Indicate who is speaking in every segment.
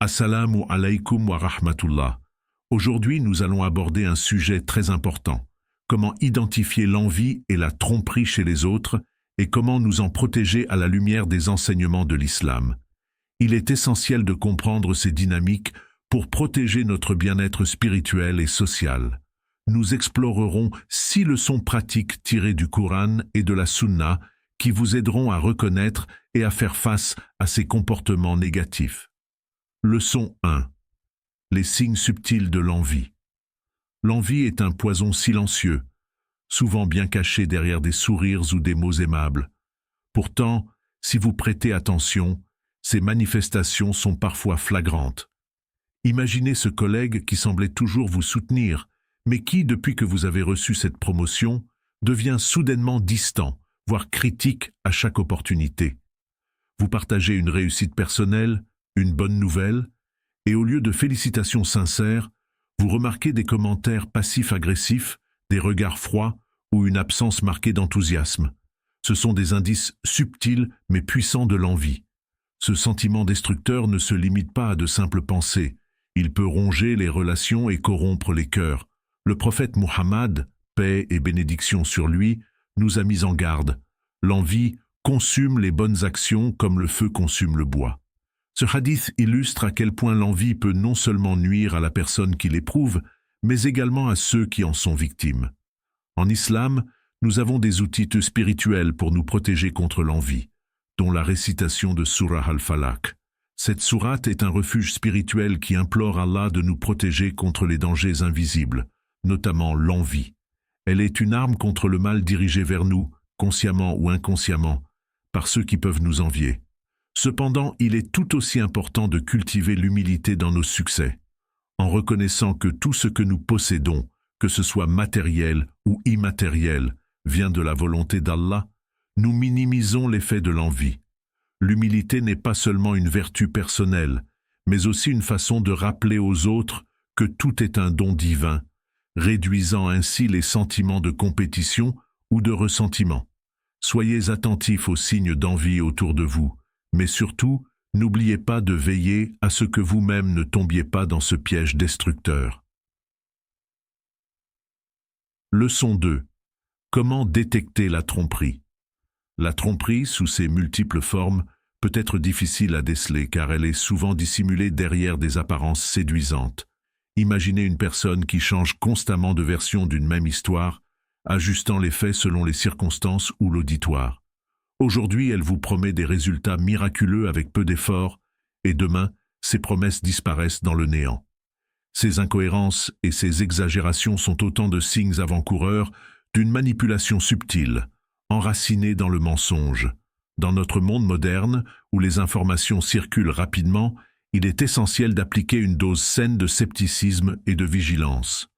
Speaker 1: Assalamu alaykum wa rahmatullah. Aujourd'hui, nous allons aborder un sujet très important. Comment identifier l'envie et la tromperie chez les autres et comment nous en protéger à la lumière des enseignements de l'islam. Il est essentiel de comprendre ces dynamiques pour protéger notre bien-être spirituel et social. Nous explorerons 6 leçons pratiques tirées du Coran et de la Sunna qui vous aideront à reconnaître et à faire face à ces comportements négatifs. Leçon 1. Les signes subtils de l'envie. L'envie est un poison silencieux, souvent bien caché derrière des sourires ou des mots aimables. Pourtant, si vous prêtez attention, ces manifestations sont parfois flagrantes. Imaginez ce collègue qui semblait toujours vous soutenir, mais qui, depuis que vous avez reçu cette promotion, devient soudainement distant, voire critique à chaque opportunité. Vous partagez une réussite personnelle, une bonne nouvelle, et au lieu de félicitations sincères, vous remarquez des commentaires passifs-agressifs, des regards froids ou une absence marquée d'enthousiasme. Ce sont des indices subtils mais puissants de l'envie. Ce sentiment destructeur ne se limite pas à de simples pensées. Il peut ronger les relations et corrompre les cœurs. Le prophète Muhammad, paix et bénédiction sur lui, nous a mis en garde. L'envie consume les bonnes actions comme le feu consume le bois. Ce hadith illustre à quel point l'envie peut non seulement nuire à la personne qui l'éprouve, mais également à ceux qui en sont victimes. En islam, nous avons des outils spirituels pour nous protéger contre l'envie, dont la récitation de Surah Al-Falaq. Cette sourate est un refuge spirituel qui implore Allah de nous protéger contre les dangers invisibles, notamment l'envie. Elle est une arme contre le mal dirigé vers nous, consciemment ou inconsciemment, par ceux qui peuvent nous envier. Cependant, il est tout aussi important de cultiver l'humilité dans nos succès, en reconnaissant que tout ce que nous possédons, que ce soit matériel ou immatériel, vient de la volonté d'Allah, nous minimisons l'effet de l'envie. L'humilité n'est pas seulement une vertu personnelle, mais aussi une façon de rappeler aux autres que tout est un don divin, réduisant ainsi les sentiments de compétition ou de ressentiment. Soyez attentifs aux signes d'envie autour de vous, mais surtout, n'oubliez pas de veiller à ce que vous-même ne tombiez pas dans ce piège destructeur. Leçon 2. Comment détecter la tromperie? La tromperie, sous ses multiples formes, peut être difficile à déceler car elle est souvent dissimulée derrière des apparences séduisantes. Imaginez une personne qui change constamment de version d'une même histoire, ajustant les faits selon les circonstances ou l'auditoire. Aujourd'hui, elle vous promet des résultats miraculeux avec peu d'efforts, et demain, ces promesses disparaissent dans le néant. Ces incohérences et ces exagérations sont autant de signes avant-coureurs d'une manipulation subtile, enracinée dans le mensonge. Dans notre monde moderne, où les informations circulent rapidement, il est essentiel d'appliquer une dose saine de scepticisme et de vigilance.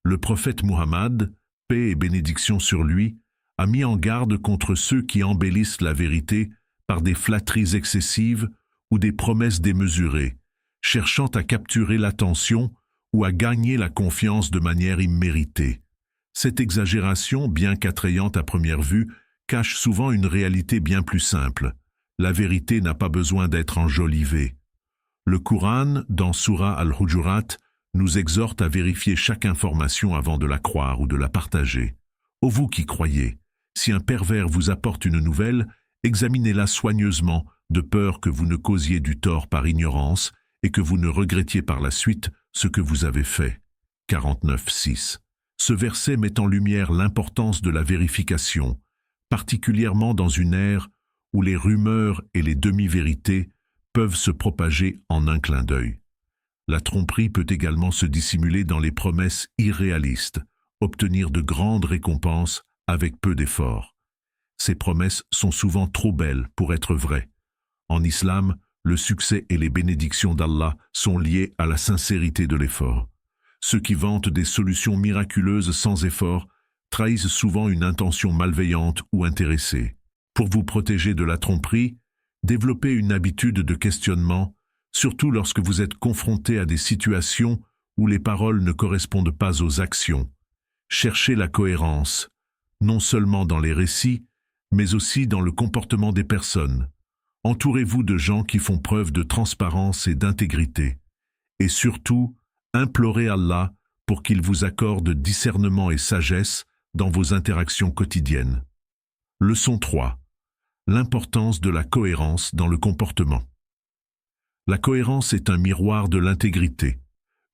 Speaker 1: Le prophète Muhammad, paix et bénédiction sur lui, a mis en garde contre ceux qui embellissent la vérité par des flatteries excessives ou des promesses démesurées, cherchant à capturer l'attention ou à gagner la confiance de manière imméritée. Cette exagération, bien qu'attrayante à première vue, cache souvent une réalité bien plus simple. La vérité n'a pas besoin d'être enjolivée. Le Coran, dans Surah Al-Hujurat, nous exhorte à vérifier chaque information avant de la croire ou de la partager. Ô vous qui croyez, si un pervers vous apporte une nouvelle, examinez-la soigneusement, de peur que vous ne causiez du tort par ignorance et que vous ne regrettiez par la suite ce que vous avez fait. 49.6. Ce verset met en lumière l'importance de la vérification, particulièrement dans une ère où les rumeurs et les demi-vérités peuvent se propager en un clin d'œil. La tromperie peut également se dissimuler dans les promesses irréalistes, obtenir de grandes récompenses avec peu d'efforts. Ces promesses sont souvent trop belles pour être vraies. En islam, le succès et les bénédictions d'Allah sont liés à la sincérité de l'effort. Ceux qui vantent des solutions miraculeuses sans effort trahissent souvent une intention malveillante ou intéressée. Pour vous protéger de la tromperie, développez une habitude de questionnement, surtout lorsque vous êtes confronté à des situations où les paroles ne correspondent pas aux actions. Cherchez la cohérence, non seulement dans les récits, mais aussi dans le comportement des personnes. Entourez-vous de gens qui font preuve de transparence et d'intégrité. Et surtout, implorez Allah pour qu'il vous accorde discernement et sagesse dans vos interactions quotidiennes. Leçon 3. L'importance de la cohérence dans le comportement. La cohérence est un miroir de l'intégrité.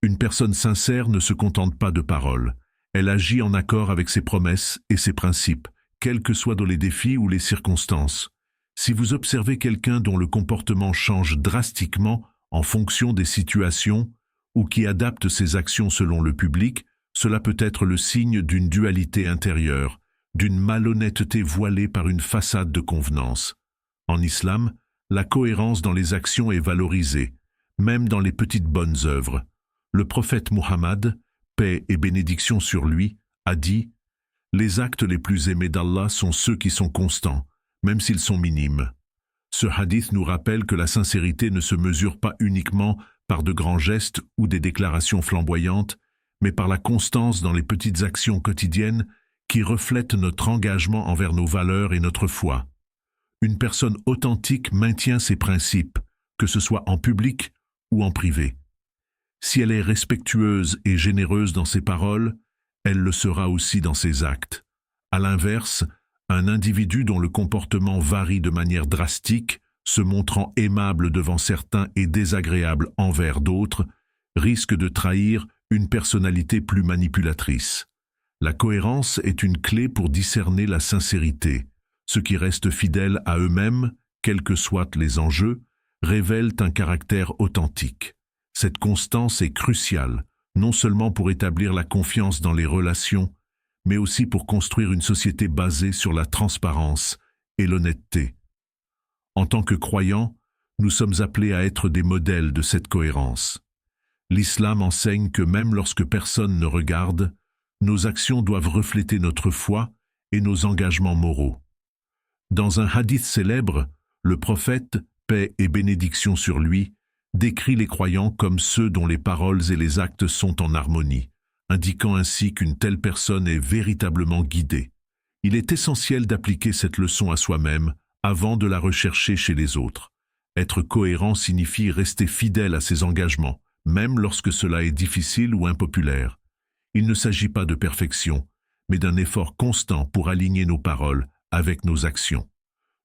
Speaker 1: Une personne sincère ne se contente pas de paroles. Elle agit en accord avec ses promesses et ses principes, quels que soient dans les défis ou les circonstances. Si vous observez quelqu'un dont le comportement change drastiquement en fonction des situations ou qui adapte ses actions selon le public, cela peut être le signe d'une dualité intérieure, d'une malhonnêteté voilée par une façade de convenance. En islam, la cohérence dans les actions est valorisée, même dans les petites bonnes œuvres. Le prophète Muhammad, paix et bénédiction sur lui, a dit « Les actes les plus aimés d'Allah sont ceux qui sont constants, même s'ils sont minimes. » Ce hadith nous rappelle que la sincérité ne se mesure pas uniquement par de grands gestes ou des déclarations flamboyantes, mais par la constance dans les petites actions quotidiennes qui reflètent notre engagement envers nos valeurs et notre foi. Une personne authentique maintient ses principes, que ce soit en public ou en privé. Si elle est respectueuse et généreuse dans ses paroles, elle le sera aussi dans ses actes. À l'inverse, un individu dont le comportement varie de manière drastique, se montrant aimable devant certains et désagréable envers d'autres, risque de trahir une personnalité plus manipulatrice. La cohérence est une clé pour discerner la sincérité. Ceux qui restent fidèles à eux-mêmes, quels que soient les enjeux, révèlent un caractère authentique. Cette constance est cruciale, non seulement pour établir la confiance dans les relations, mais aussi pour construire une société basée sur la transparence et l'honnêteté. En tant que croyants, nous sommes appelés à être des modèles de cette cohérence. L'islam enseigne que même lorsque personne ne regarde, nos actions doivent refléter notre foi et nos engagements moraux. Dans un hadith célèbre, le prophète, paix et bénédiction sur lui, décrit les croyants comme ceux dont les paroles et les actes sont en harmonie, indiquant ainsi qu'une telle personne est véritablement guidée. Il est essentiel d'appliquer cette leçon à soi-même avant de la rechercher chez les autres. Être cohérent signifie rester fidèle à ses engagements, même lorsque cela est difficile ou impopulaire. Il ne s'agit pas de perfection, mais d'un effort constant pour aligner nos paroles avec nos actions.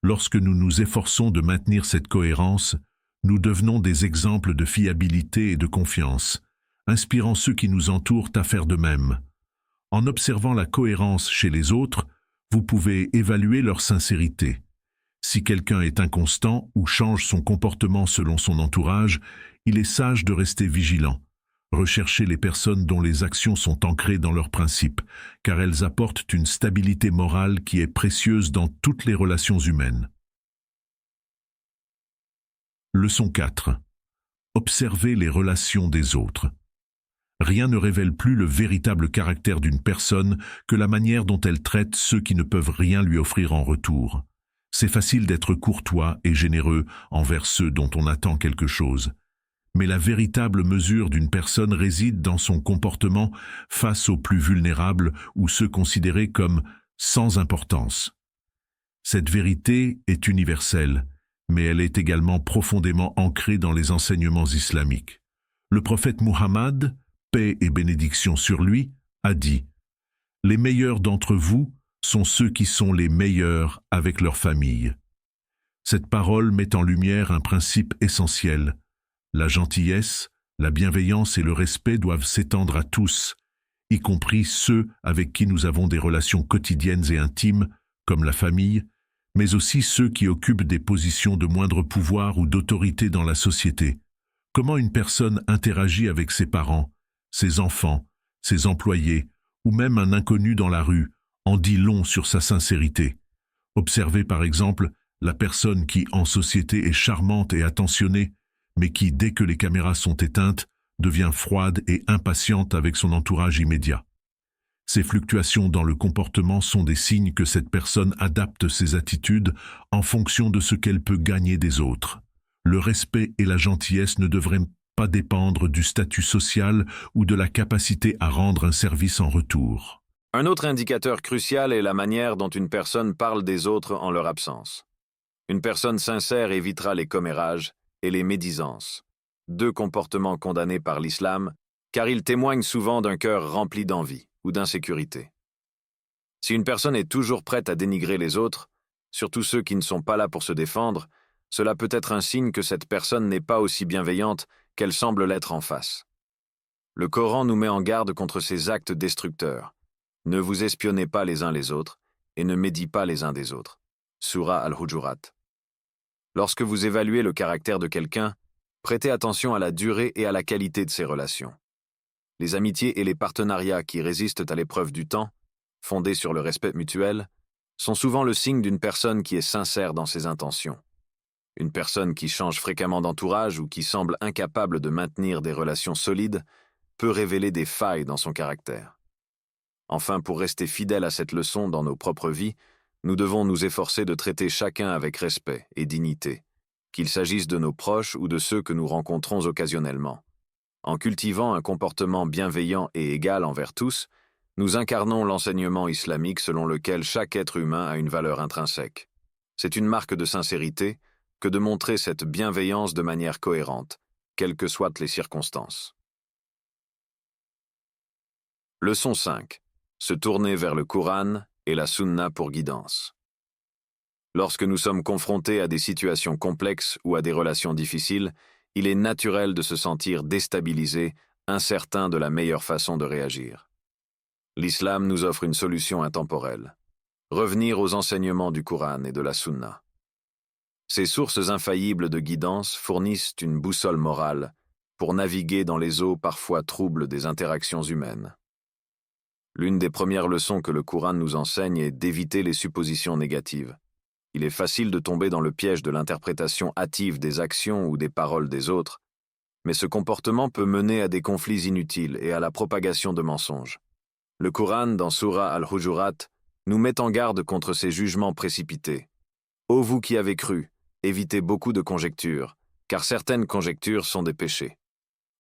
Speaker 1: Lorsque nous nous efforçons de maintenir cette cohérence, nous devenons des exemples de fiabilité et de confiance, inspirant ceux qui nous entourent à faire de même. En observant la cohérence chez les autres, vous pouvez évaluer leur sincérité. Si quelqu'un est inconstant ou change son comportement selon son entourage, il est sage de rester vigilant. Recherchez les personnes dont les actions sont ancrées dans leurs principes, car elles apportent une stabilité morale qui est précieuse dans toutes les relations humaines. Leçon 4. Observez les relations des autres. Rien ne révèle plus le véritable caractère d'une personne que la manière dont elle traite ceux qui ne peuvent rien lui offrir en retour. C'est facile d'être courtois et généreux envers ceux dont on attend quelque chose. Mais la véritable mesure d'une personne réside dans son comportement face aux plus vulnérables ou ceux considérés comme sans importance. Cette vérité est universelle, mais elle est également profondément ancrée dans les enseignements islamiques. Le prophète Muhammad, paix et bénédiction sur lui, a dit « Les meilleurs d'entre vous sont ceux qui sont les meilleurs avec leur famille. » Cette parole met en lumière un principe essentiel. La gentillesse, la bienveillance et le respect doivent s'étendre à tous, y compris ceux avec qui nous avons des relations quotidiennes et intimes, comme la famille, mais aussi ceux qui occupent des positions de moindre pouvoir ou d'autorité dans la société. Comment une personne interagit avec ses parents, ses enfants, ses employés, ou même un inconnu dans la rue, en dit long sur sa sincérité. Observez par exemple la personne qui, en société, est charmante et attentionnée, mais qui, dès que les caméras sont éteintes, devient froide et impatiente avec son entourage immédiat. Ces fluctuations dans le comportement sont des signes que cette personne adapte ses attitudes en fonction de ce qu'elle peut gagner des autres. Le respect et la gentillesse ne devraient pas dépendre du statut social ou de la capacité à rendre un service en retour.
Speaker 2: Un autre indicateur crucial est la manière dont une personne parle des autres en leur absence. Une personne sincère évitera les commérages et les médisances, deux comportements condamnés par l'islam, car ils témoignent souvent d'un cœur rempli d'envie ou d'insécurité. Si une personne est toujours prête à dénigrer les autres, surtout ceux qui ne sont pas là pour se défendre, cela peut être un signe que cette personne n'est pas aussi bienveillante qu'elle semble l'être en face. Le Coran nous met en garde contre ces actes destructeurs. Ne vous espionnez pas les uns les autres et ne médisez pas les uns des autres. Sourate Al-Hujurat. Lorsque vous évaluez le caractère de quelqu'un, prêtez attention à la durée et à la qualité de ses relations. Les amitiés et les partenariats qui résistent à l'épreuve du temps, fondés sur le respect mutuel, sont souvent le signe d'une personne qui est sincère dans ses intentions. Une personne qui change fréquemment d'entourage ou qui semble incapable de maintenir des relations solides peut révéler des failles dans son caractère. Enfin, pour rester fidèle à cette leçon dans nos propres vies, nous devons nous efforcer de traiter chacun avec respect et dignité, qu'il s'agisse de nos proches ou de ceux que nous rencontrons occasionnellement. En cultivant un comportement bienveillant et égal envers tous, nous incarnons l'enseignement islamique selon lequel chaque être humain a une valeur intrinsèque. C'est une marque de sincérité que de montrer cette bienveillance de manière cohérente, quelles que soient les circonstances. Leçon 5. Se tourner vers le Coran et la Sunna pour guidance. Lorsque nous sommes confrontés à des situations complexes ou à des relations difficiles, il est naturel de se sentir déstabilisé, incertain de la meilleure façon de réagir. L'islam nous offre une solution intemporelle. Revenir aux enseignements du Coran et de la Sunna. Ces sources infaillibles de guidance fournissent une boussole morale pour naviguer dans les eaux parfois troubles des interactions humaines. L'une des premières leçons que le Coran nous enseigne est d'éviter les suppositions négatives. Il est facile de tomber dans le piège de l'interprétation hâtive des actions ou des paroles des autres, mais ce comportement peut mener à des conflits inutiles et à la propagation de mensonges. Le Coran, dans Sourate Al-Hujurat, nous met en garde contre ces jugements précipités. Ô vous qui avez cru, évitez beaucoup de conjectures, car certaines conjectures sont des péchés.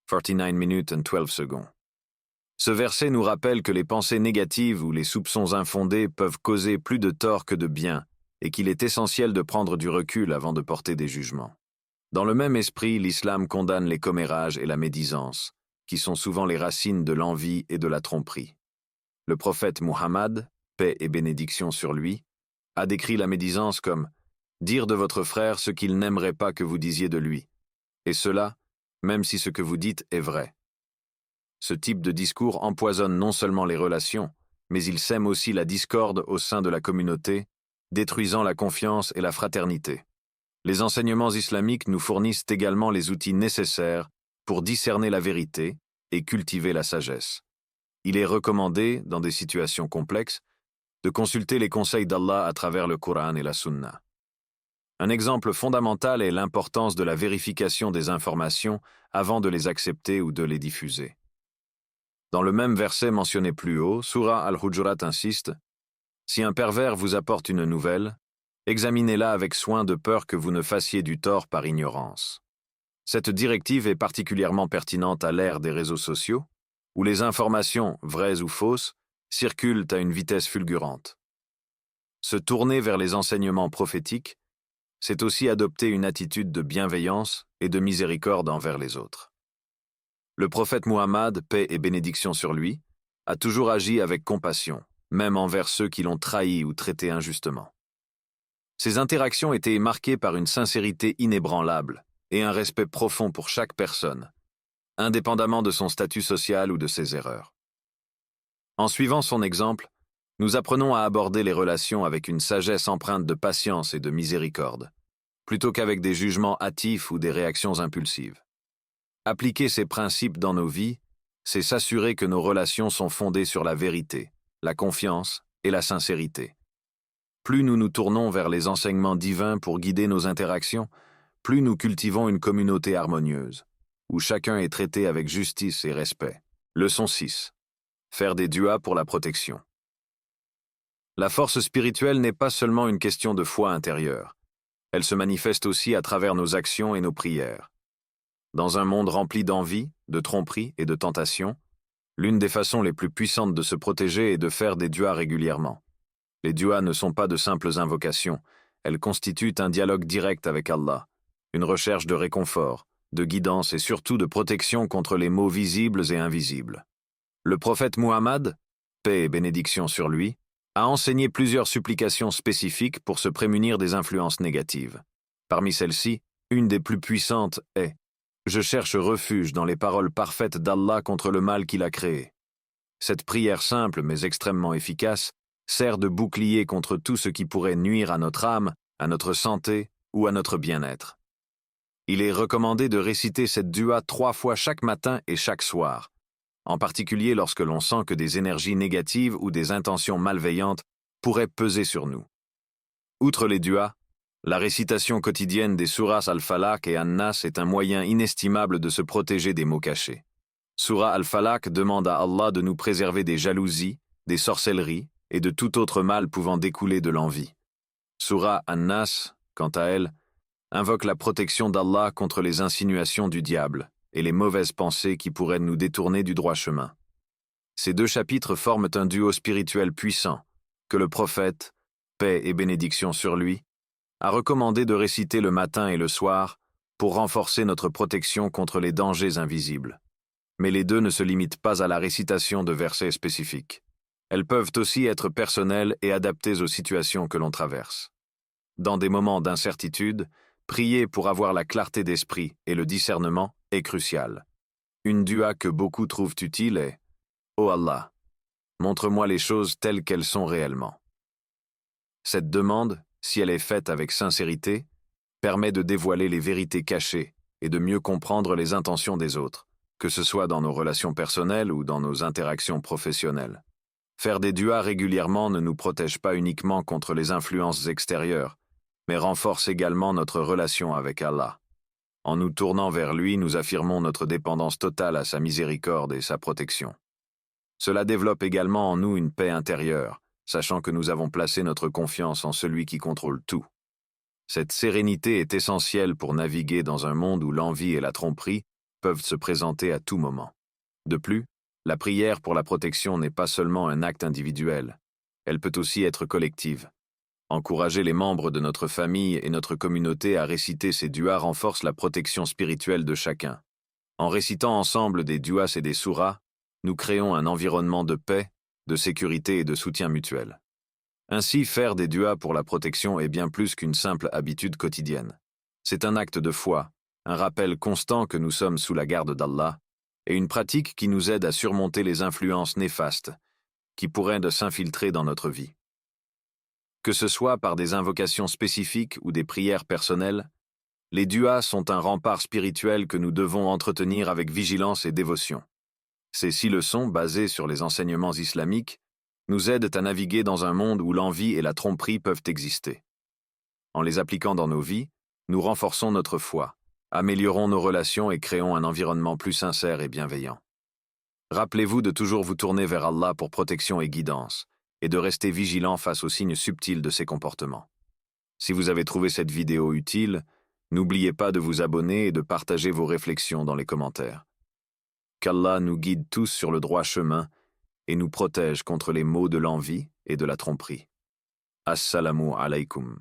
Speaker 2: 49 minutes and 12 seconds. Ce verset nous rappelle que les pensées négatives ou les soupçons infondés peuvent causer plus de tort que de bien, et qu'il est essentiel de prendre du recul avant de porter des jugements. Dans le même esprit, l'islam condamne les commérages et la médisance, qui sont souvent les racines de l'envie et de la tromperie. Le prophète Muhammad, paix et bénédiction sur lui, a décrit la médisance comme « dire de votre frère ce qu'il n'aimerait pas que vous disiez de lui, et cela, même si ce que vous dites est vrai. » Ce type de discours empoisonne non seulement les relations, mais il sème aussi la discorde au sein de la communauté, détruisant la confiance et la fraternité. Les enseignements islamiques nous fournissent également les outils nécessaires pour discerner la vérité et cultiver la sagesse. Il est recommandé, dans des situations complexes, de consulter les conseils d'Allah à travers le Coran et la Sunna. Un exemple fondamental est l'importance de la vérification des informations avant de les accepter ou de les diffuser. Dans le même verset mentionné plus haut, Sourate Al-Hujurat insiste « Si un pervers vous apporte une nouvelle, examinez-la avec soin de peur que vous ne fassiez du tort par ignorance. » Cette directive est particulièrement pertinente à l'ère des réseaux sociaux, où les informations, vraies ou fausses, circulent à une vitesse fulgurante. Se tourner vers les enseignements prophétiques, c'est aussi adopter une attitude de bienveillance et de miséricorde envers les autres. Le prophète Muhammad, paix et bénédiction sur lui, a toujours agi avec compassion, même envers ceux qui l'ont trahi ou traité injustement. Ses interactions étaient marquées par une sincérité inébranlable et un respect profond pour chaque personne, indépendamment de son statut social ou de ses erreurs. En suivant son exemple, nous apprenons à aborder les relations avec une sagesse empreinte de patience et de miséricorde, plutôt qu'avec des jugements hâtifs ou des réactions impulsives. Appliquer ces principes dans nos vies, c'est s'assurer que nos relations sont fondées sur la vérité, la confiance et la sincérité. Plus nous nous tournons vers les enseignements divins pour guider nos interactions, plus nous cultivons une communauté harmonieuse, où chacun est traité avec justice et respect. Leçon 6. Faire des duas pour la protection. La force spirituelle n'est pas seulement une question de foi intérieure. Elle se manifeste aussi à travers nos actions et nos prières. Dans un monde rempli d'envie, de tromperie et de tentation, l'une des façons les plus puissantes de se protéger est de faire des duas régulièrement. Les duas ne sont pas de simples invocations, elles constituent un dialogue direct avec Allah, une recherche de réconfort, de guidance et surtout de protection contre les maux visibles et invisibles. Le prophète Muhammad, paix et bénédiction sur lui, a enseigné plusieurs supplications spécifiques pour se prémunir des influences négatives. Parmi celles-ci, une des plus puissantes est « Je cherche refuge dans les paroles parfaites d'Allah contre le mal qu'il a créé ». Cette prière simple mais extrêmement efficace sert de bouclier contre tout ce qui pourrait nuire à notre âme, à notre santé ou à notre bien-être. Il est recommandé de réciter cette dua 3 fois chaque matin et chaque soir, en particulier lorsque l'on sent que des énergies négatives ou des intentions malveillantes pourraient peser sur nous. Outre les duas, la récitation quotidienne des Suras Al-Falaq et An-Nas est un moyen inestimable de se protéger des maux cachés. Surah Al-Falaq demande à Allah de nous préserver des jalousies, des sorcelleries et de tout autre mal pouvant découler de l'envie. Surah An-Nas, quant à elle, invoque la protection d'Allah contre les insinuations du diable et les mauvaises pensées qui pourraient nous détourner du droit chemin. Ces 2 chapitres forment un duo spirituel puissant que le prophète, paix et bénédiction sur lui, a recommandé de réciter le matin et le soir pour renforcer notre protection contre les dangers invisibles. Mais les 2 ne se limitent pas à la récitation de versets spécifiques. Elles peuvent aussi être personnelles et adaptées aux situations que l'on traverse. Dans des moments d'incertitude, prier pour avoir la clarté d'esprit et le discernement est crucial. Une dua que beaucoup trouvent utile est « Ô Allah, montre-moi les choses telles qu'elles sont réellement ». Cette demande, si elle est faite avec sincérité, permet de dévoiler les vérités cachées et de mieux comprendre les intentions des autres, que ce soit dans nos relations personnelles ou dans nos interactions professionnelles. Faire des duas régulièrement ne nous protège pas uniquement contre les influences extérieures, mais renforce également notre relation avec Allah. En nous tournant vers lui, nous affirmons notre dépendance totale à sa miséricorde et sa protection. Cela développe également en nous une paix intérieure, sachant que nous avons placé notre confiance en celui qui contrôle tout. Cette sérénité est essentielle pour naviguer dans un monde où l'envie et la tromperie peuvent se présenter à tout moment. De plus, la prière pour la protection n'est pas seulement un acte individuel, elle peut aussi être collective. Encourager les membres de notre famille et notre communauté à réciter ces duas renforce la protection spirituelle de chacun. En récitant ensemble des duas et des suras, nous créons un environnement de paix, de sécurité et de soutien mutuel. Ainsi, faire des duas pour la protection est bien plus qu'une simple habitude quotidienne. C'est un acte de foi, un rappel constant que nous sommes sous la garde d'Allah, et une pratique qui nous aide à surmonter les influences néfastes qui pourraient s'infiltrer dans notre vie. Que ce soit par des invocations spécifiques ou des prières personnelles, les duas sont un rempart spirituel que nous devons entretenir avec vigilance et dévotion. Ces 6 leçons, basées sur les enseignements islamiques, nous aident à naviguer dans un monde où l'envie et la tromperie peuvent exister. En les appliquant dans nos vies, nous renforçons notre foi, améliorons nos relations et créons un environnement plus sincère et bienveillant. Rappelez-vous de toujours vous tourner vers Allah pour protection et guidance, et de rester vigilant face aux signes subtils de ses comportements. Si vous avez trouvé cette vidéo utile, n'oubliez pas de vous abonner et de partager vos réflexions dans les commentaires. Qu'Allah nous guide tous sur le droit chemin et nous protège contre les maux de l'envie et de la tromperie. Assalamu alaikum.